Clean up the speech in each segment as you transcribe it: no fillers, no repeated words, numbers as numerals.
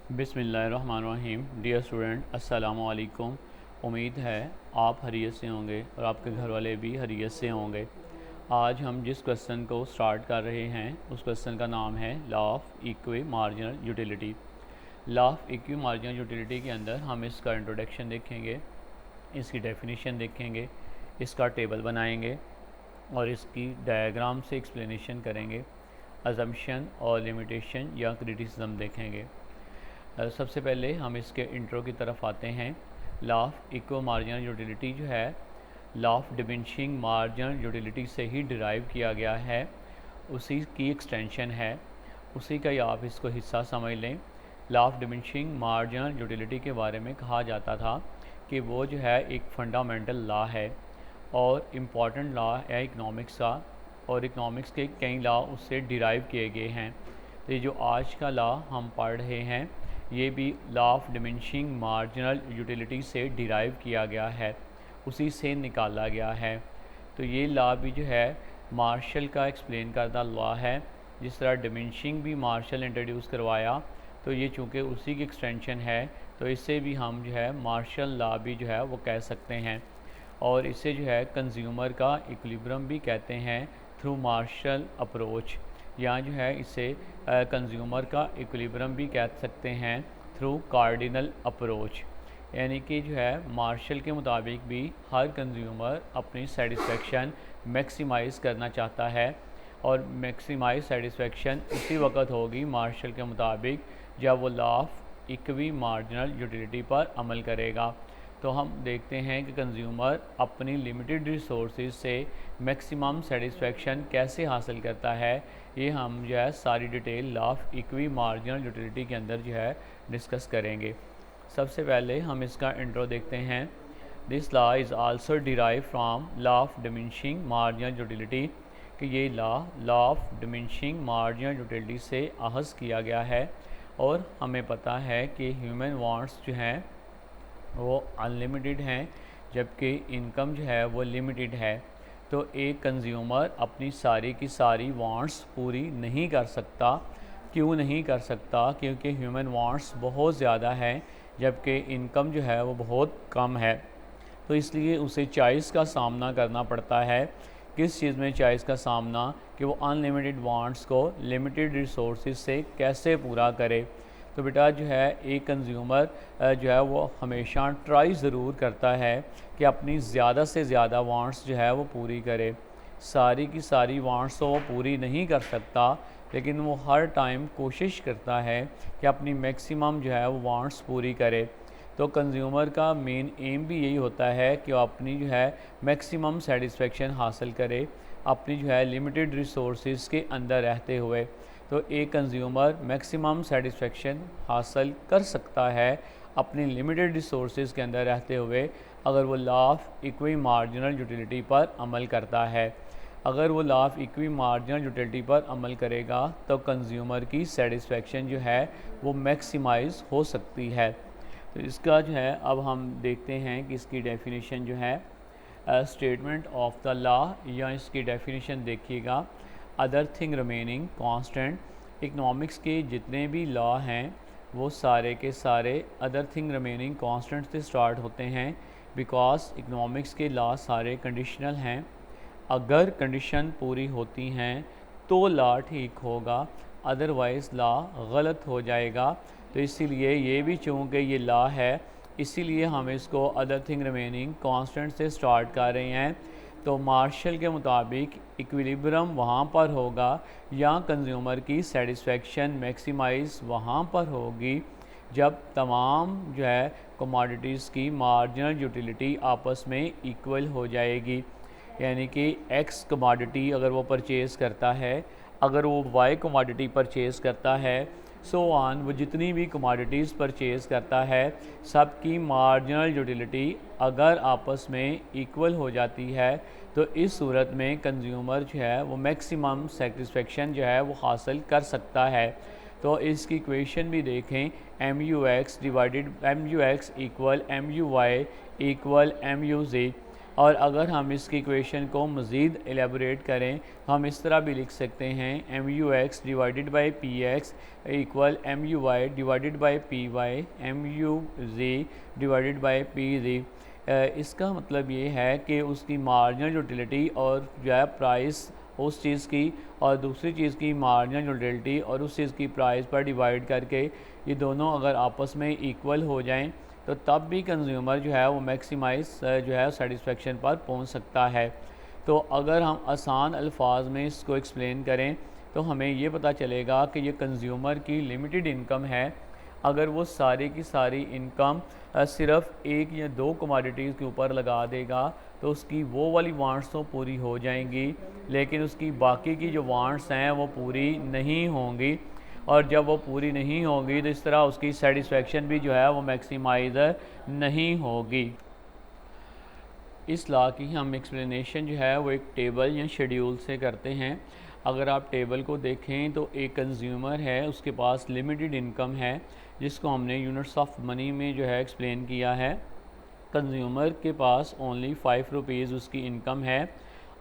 बिस्मिल्लाहिर्रहमानिर्रहीम। Dear student, अस्सलाम वालेकुम। उम्मीद है आप खैरियत से होंगे और आपके घर वाले भी खैरियत से होंगे। आज हम जिस क्वेश्चन को स्टार्ट कर रहे हैं उस क्वेश्चन का नाम है law of equi marginal utility. Law of equi marginal utility के अंदर हम इसका इंट्रोडक्शन देखेंगे, इसकी डेफिनेशन देखेंगे, इसका टेबल बनाएंगे और इसकी डायग्राम से एक्सप्लेनेशन करेंगे। अजम्पशन और लिमिटेशन या क्रिटिसिज्म देखेंगे। सबसे पहले हम इसके इंट्रो की तरफ आते हैं। Law of equi marginal utility जो है law of diminishing marginal utility से ही डिराइव किया गया है, उसी की एक्सटेंशन है, उसी का ही आप इसको हिस्सा समझ लें। Law of diminishing marginal utility के बारे में कहा जाता था कि वो जो है एक फंडामेंटल लॉ है और इम्पॉर्टेंट लॉ है इकनॉमिक्स का, और इकनॉमिक्स के कई लॉ उससे डिराइव किए गए हैं। तो ये जो आज का लॉ हम पढ़ रहे हैं ये भी law of diminishing marginal utility से डिराइव किया गया है, उसी से निकाला गया है। तो ये लॉ भी जो है मार्शल का एक्सप्लेन करता लॉ है। जिस तरह डिमिनिशिंग भी मार्शल इंट्रोड्यूस करवाया, तो ये चूँकि उसी की एक्सटेंशन है तो इससे भी हम जो है मार्शल लॉ भी जो है वो कह सकते हैं। और इसे जो है कंज्यूमर का इक्विलिब्रियम भी कहते हैं थ्रू मार्शल अप्रोच, या जो है इसे कंज्यूमर का इक्विलिब्रियम भी कह सकते हैं थ्रू कार्डिनल अप्रोच। यानी कि जो है मार्शल के मुताबिक भी हर कंज्यूमर अपनी सेटिस्फेक्शन मैक्सिमाइज़ करना चाहता है, और मैक्सिमाइज सेटिस्फेक्शन उसी वक्त होगी मार्शल के मुताबिक जब वो law of equi marginal utility पर अमल करेगा। तो हम देखते हैं कि कंज्यूमर अपनी लिमिटेड रिसोर्सेज से मैक्सिमम सेटिस्फेक्शन कैसे हासिल करता है, ये हम जो है सारी detail law of equi marginal utility के अंदर जो है डिस्कस करेंगे। सबसे पहले हम इसका इंट्रो देखते हैं। This law is also derive from law of diminishing marginal utility, कि ये law of diminishing marginal utility से अखज़ किया गया है। और हमें पता है कि ह्यूमन वांट्स जो हैं वो अनलिमिटेड हैं, जबकि इनकम जो है वो लिमिटेड है। तो एक कंज्यूमर अपनी सारी की सारी वांट्स पूरी नहीं कर सकता। क्यों नहीं कर सकता? क्योंकि ह्यूमन वांट्स बहुत ज़्यादा हैं जबकि इनकम जो है वो बहुत कम है। तो इसलिए उसे चॉइस का सामना करना पड़ता है। किस चीज़ में चॉइस का सामना? कि वो अनलिमिटेड वांट्स को लिमिटेड रिसोर्सेज से कैसे पूरा करे। तो बेटा जो है एक कंज्यूमर जो है वो हमेशा ट्राई ज़रूर करता है कि अपनी ज़्यादा से ज़्यादा वांट्स जो है वो पूरी करे। सारी की सारी वांट्स तो वो पूरी नहीं कर सकता, लेकिन वो हर टाइम कोशिश करता है कि अपनी मैक्सिमम जो है वो वांट्स पूरी करे। तो कंज्यूमर का मेन एम भी यही होता है कि वो अपनी जो है मैक्सिमम सेटिस्फेक्शन हासिल करे अपनी जो है लिमिटेड रिसोर्सेज के अंदर रहते हुए। तो एक कंज्यूमर मैक्सिमम सेटिस्फेक्शन हासिल कर सकता है अपनी लिमिटेड रिसोर्सेज के अंदर रहते हुए अगर वो law of equi marginal utility पर अमल करता है। अगर वो law of equi marginal utility पर अमल करेगा तो कंज्यूमर की सेटिस्फेक्शन जो है वो मैक्सिमाइज़ हो सकती है। तो इसका जो है अब हम देखते हैं कि इसकी डेफिनेशन जो है स्टेटमेंट ऑफ द लॉ, या इसकी डेफिनेशन देखिएगा। Other thing remaining constant. Economics के जितने भी लॉ हैं वो सारे के सारे अदर थिंग रिमेनिंग कांस्टेंट से स्टार्ट होते हैं, बिकॉज इकनॉमिक्स के लॉ सारे कंडीशनल हैं। अगर कंडीशन पूरी होती हैं तो लॉ ठीक होगा, अदरवाइज़ लॉ गलत हो जाएगा। तो इसीलिए ये भी चूँकि ये लॉ है इसीलिए हम इसको अदर थिंग रिमेनिंग कांस्टेंट से स्टार्ट कर रहे हैं। तो मार्शल के मुताबिक इक्विलिब्रियम वहाँ पर होगा या कंज्यूमर की सेटिस्फेक्शन मैक्सिमाइज़ वहाँ पर होगी जब तमाम जो है कमोडिटीज़ की मार्जिनल यूटिलिटी आपस में इक्वल हो जाएगी। यानी कि एक्स कमोडिटी अगर वो परचेज़ करता है, अगर वो वाई कमोडिटी परचेज़ करता है, सो ऑन, वो जितनी भी कमोडिटीज़ परचेज़ करता है सबकी मार्जिनल यूटिलिटी अगर आपस में इक्वल हो जाती है तो इस सूरत में कंज्यूमर जो है वो मैक्सिमम सेटिस्फेक्शन जो है वो हासिल कर सकता है। तो इसकी इक्वेशन भी देखें, M U X divided M U X equal M U Y equal M U G. और अगर हम इसकी इक्वेशन को मज़ीद एलेबोरेट करें हम इस तरह भी लिख सकते हैं M U X divided by P X equal M U Y divided by P Y M U G divided by P G. इसका मतलब ये है कि उसकी मार्जिनल यूटिलिटी और जो है प्राइस उस चीज़ की और दूसरी चीज़ की मार्जिनल यूटिलिटी और उस चीज़ की प्राइस पर डिवाइड करके ये दोनों अगर आपस में इक्वल हो जाएं तो तब भी कंज्यूमर जो है वो मैक्सिमाइज जो है सेटिस्फेक्शन पर पहुंच सकता है। तो अगर हम आसान अल्फाज में इसको एक्सप्लेन करें तो हमें ये पता चलेगा कि ये कंज्यूमर की लिमिटेड इनकम है। अगर वो सारी की सारी इनकम सिर्फ एक या दो कमोडिटीज़ के ऊपर लगा देगा तो उसकी वो वाली वांट्स तो पूरी हो जाएंगी, लेकिन उसकी बाकी की जो वांट्स हैं वो पूरी नहीं होंगी। और जब वो पूरी नहीं होगी तो इस तरह उसकी सेटिस्फेक्शन भी जो है वो मैक्सिमाइज़ नहीं होगी। इस लॉ की हम एक्सप्लेनेशन जो है वो एक टेबल या शेड्यूल से करते हैं। अगर आप टेबल को देखें तो एक कंज्यूमर है, उसके पास लिमिटेड इनकम है जिसको हमने यूनिट्स ऑफ मनी में जो है एक्सप्लेन किया है। कंज्यूमर के पास ओनली 5 रुपीज़ उसकी इनकम है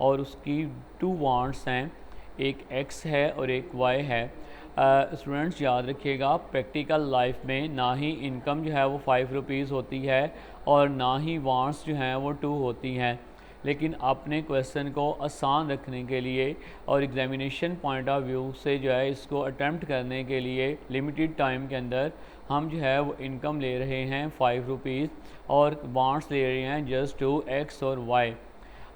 और उसकी 2 वांट्स हैं, एक एक्स है और एक वाई है। स्टूडेंट्स याद रखिएगा प्रैक्टिकल लाइफ में ना ही इनकम जो है वो 5 रुपीज़ होती है और ना ही वांट्स जो हैं वो 2 होती हैं। लेकिन अपने क्वेश्चन को आसान रखने के लिए और एग्जामिनेशन पॉइंट ऑफ व्यू से जो है इसको अटैम्प्ट करने के लिए लिमिटेड टाइम के अंदर हम जो है वो इनकम ले रहे हैं 5 रुपीज़ और वांट्स ले रहे हैं जस्ट 2 एक्स और वाई।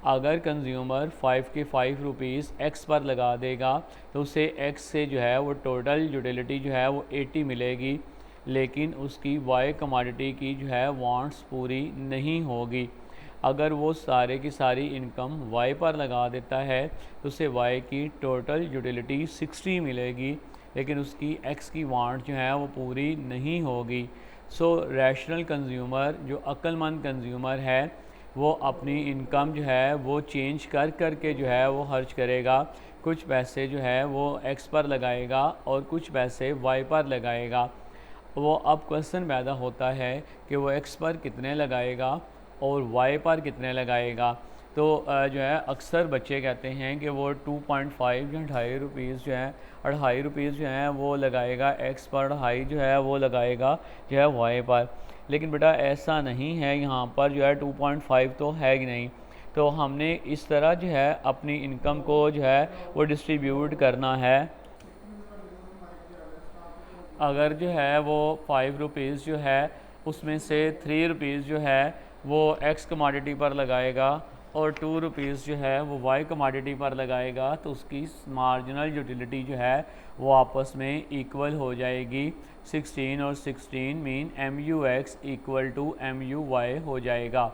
अगर कंज्यूमर 5 के 5 रुपीज़ एक्स पर लगा देगा तो उसे एक्स से जो है वो टोटल यूटिलिटी जो है वो 80 मिलेगी, लेकिन उसकी वाई कमोडिटी की जो है वांट्स पूरी नहीं होगी। अगर वो सारे की सारी इनकम वाई पर लगा देता है तो उसे वाई की टोटल यूटिलिटी 60 मिलेगी, लेकिन उसकी एक्स की वांट जो है वो पूरी नहीं होगी। सो रैशनल कंज्यूमर जो अक्लमंद कंज्यूमर है वो अपनी इनकम जो है वो चेंज कर के जो है वो खर्च करेगा। कुछ पैसे जो है वो एक्स पर लगाएगा और कुछ पैसे वाई पर लगाएगा। वो अब क्वेश्चन पैदा होता है कि वो एक्स पर कितने लगाएगा और वाई पर कितने लगाएगा। तो जो है अक्सर बच्चे कहते हैं कि वो 2.5 या 2.5 रुपीज़ जो है 2.5 रुपीज़ जो है वो लगाएगा एक्स पर, 2.5 जो है वो लगाएगा जो है वाई पर। लेकिन बेटा ऐसा नहीं है, यहाँ पर जो है 2.5 तो है ही नहीं। तो हमने इस तरह जो है अपनी इनकम को जो है वो डिस्ट्रीब्यूट करना है। अगर जो है वो 5 रुपीज़ जो है उसमें से 3 रुपीज़ जो है वो एक्स कमोडिटी पर लगाएगा और 2 रुपीज़ जो है वो वाई कमोडिटी पर लगाएगा तो उसकी मार्जिनल यूटिलिटी जो है वो आपस में इक्वल हो जाएगी। 16 और 16 mean M U X equal to M U Y हो जाएगा।